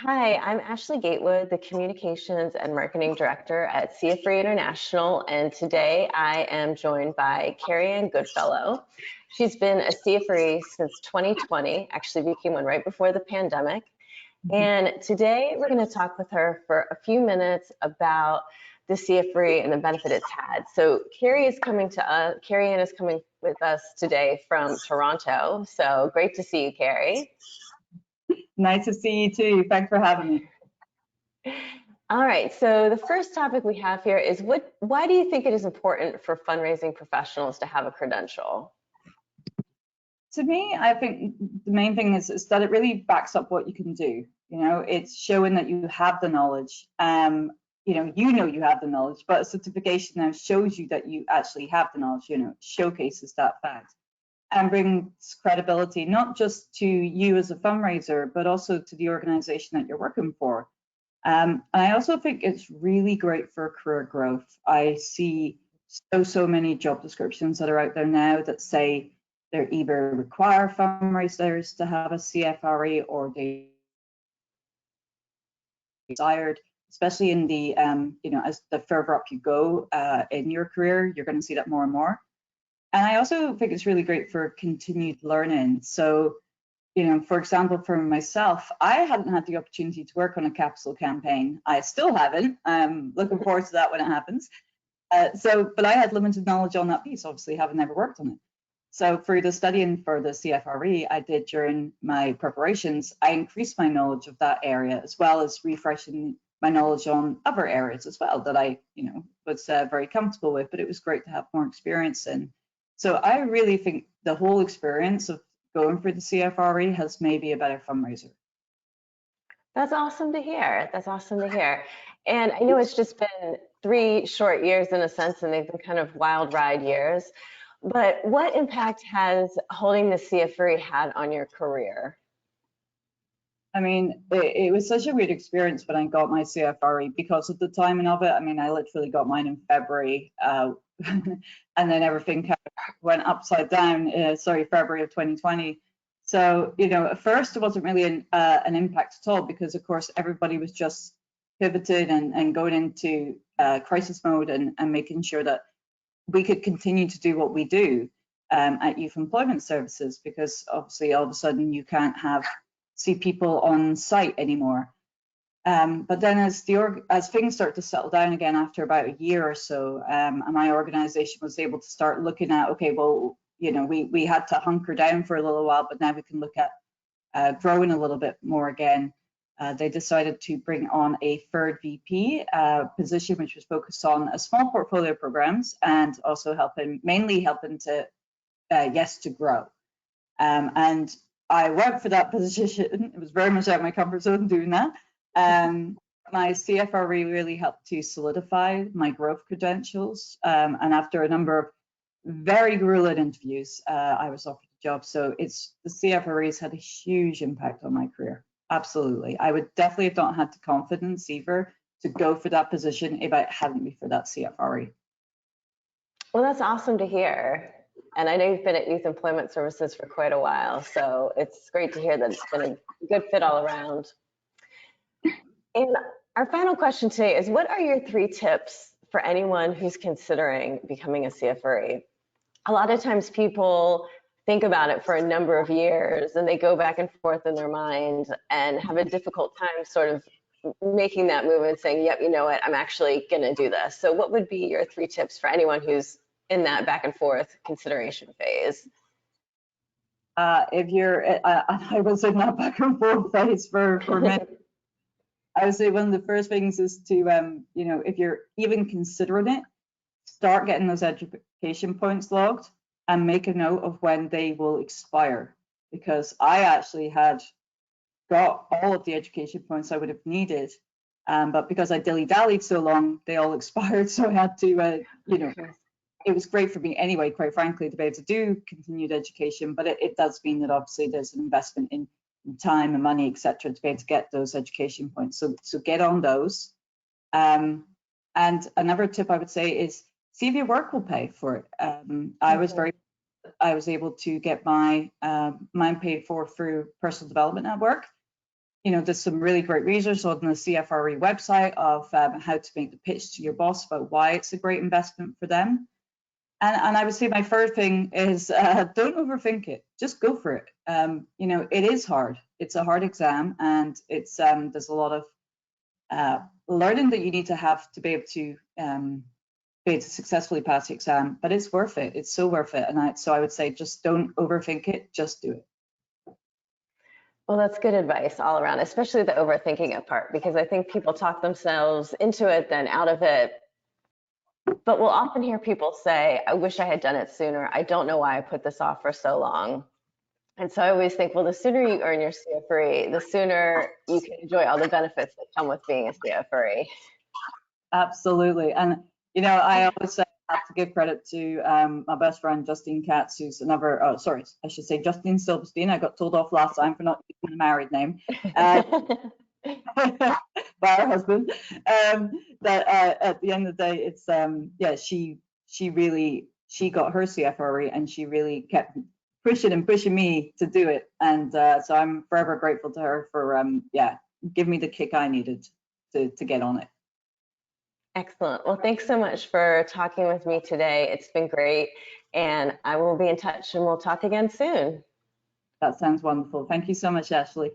Hi, I'm Ashley Gatewood, the Communications and Marketing Director at CFRE International, and today I am joined by Carrie-Ann Goodfellow. She's been a CFRE since 2020, actually became one right before the pandemic. And today we're going to talk with her for a few minutes about the CFRE and the benefit it's had. So Carrie-Ann is coming with us today from Toronto. So great to see you, Carrie. Nice to see you too. Thanks for having me. All right, so the first topic we have here is why do you think it is important for fundraising professionals to have a credential? To me, I think the main thing is that it really backs up what you can do. It's showing that you have the knowledge. You have the knowledge, but a certification now shows you that you actually have the knowledge, showcases that fact and brings credibility, not just to you as a fundraiser, but also to the organization that you're working for. And I also think it's really great for career growth. I see so many job descriptions that are out there now that say they either require fundraisers to have a CFRE or they desired, especially in the, as the further up you go in your career, you're going to see that more and more. And I also think it's really great for continued learning. So, for example, for myself, I hadn't had the opportunity to work on a capital campaign. I still haven't. I'm looking forward to that when it happens. But I had limited knowledge on that piece, obviously, having never worked on it. So for the studying for the CFRE I did during my preparations, I increased my knowledge of that area, as well as refreshing my knowledge on other areas as well that I, was very comfortable with, but it was great to have more experience in. So I really think the whole experience of going for the CFRE has made me a better fundraiser. That's awesome to hear. That's awesome to hear. And I know it's just been 3 short years in a sense, and they've been kind of wild ride years. But what impact has holding the CFRE had on your career? I mean, it was such a weird experience when I got my CFRE because of the timing of it. I mean, I literally got mine in February, and then everything kind of went upside down, February of 2020. So, at first it wasn't really an impact at all because, of course, everybody was just pivoted and going into crisis mode and making sure that we could continue to do what we do at Youth Employment Services, because obviously all of a sudden you can't see people on site anymore. But then as things start to settle down again after about a year or so, and my organization was able to start looking at, okay, well, we had to hunker down for a little while, but now we can look at growing a little bit more again. They decided to bring on a third VP position, which was focused on a small portfolio of programs and also mainly helping to grow. And I went for that position. It was very much out of my comfort zone doing that. My CFRE really helped to solidify my growth credentials. And after a number of very grueling interviews, I was offered the job. So the CFRE's had a huge impact on my career. Absolutely. I would definitely have not had the confidence either to go for that position if I hadn't been for that CFRE. Well, that's awesome to hear. And I know you've been at Youth Employment Services for quite a while, so it's great to hear that it's been a good fit all around. And our final question today is, what are your 3 tips for anyone who's considering becoming a CFRE? A lot of times people think about it for a number of years and they go back and forth in their mind and have a difficult time sort of making that move and saying, yep, you know what, I'm actually going to do this. So what would be your 3 tips for anyone who's in that back and forth consideration phase? I was in that back and forth phase for many. I would say one of the first things is to, if you're even considering it, start getting those education points logged and make a note of when they will expire. Because I actually had got all of the education points I would have needed, but because I dilly-dallied so long, they all expired. So I had to, it was great for me anyway, quite frankly, to be able to do continued education, but it does mean that obviously there's an investment in time and money, etc., to be able to get those education points. So get on those. And another tip I would say is see if your work will pay for it. I was able to get mine paid for through personal development at work. there's some really great research on the CFRE website of how to make the pitch to your boss about why it's a great investment for them. And I would say my third thing is don't overthink it. Just go for it. It is hard. It's a hard exam, and it's there's a lot of learning that you need to have to be able to successfully pass the exam. But it's worth it. It's so worth it. And so I would say just don't overthink it. Just do it. Well, that's good advice all around, especially the overthinking it part, because I think people talk themselves into it, then out of it. But we'll often hear people say, I wish I had done it sooner. I don't know why I put this off for so long. And so I always think, well, the sooner you earn your CFRE, the sooner you can enjoy all the benefits that come with being a CFRE. Absolutely. And, I always say I have to give credit to my best friend, Justine Katz, who's another, I should say Justine Silverstein. I got told off last time for not using the married name. By her husband. That at the end of the day, it's she got her CFRE, and she really kept pushing me to do it, and so I'm forever grateful to her for giving me the kick I needed to get on it. Excellent. Well, thanks so much for talking with me today. It's been great, and I will be in touch, and we'll talk again soon. That sounds wonderful. Thank you so much, Ashley.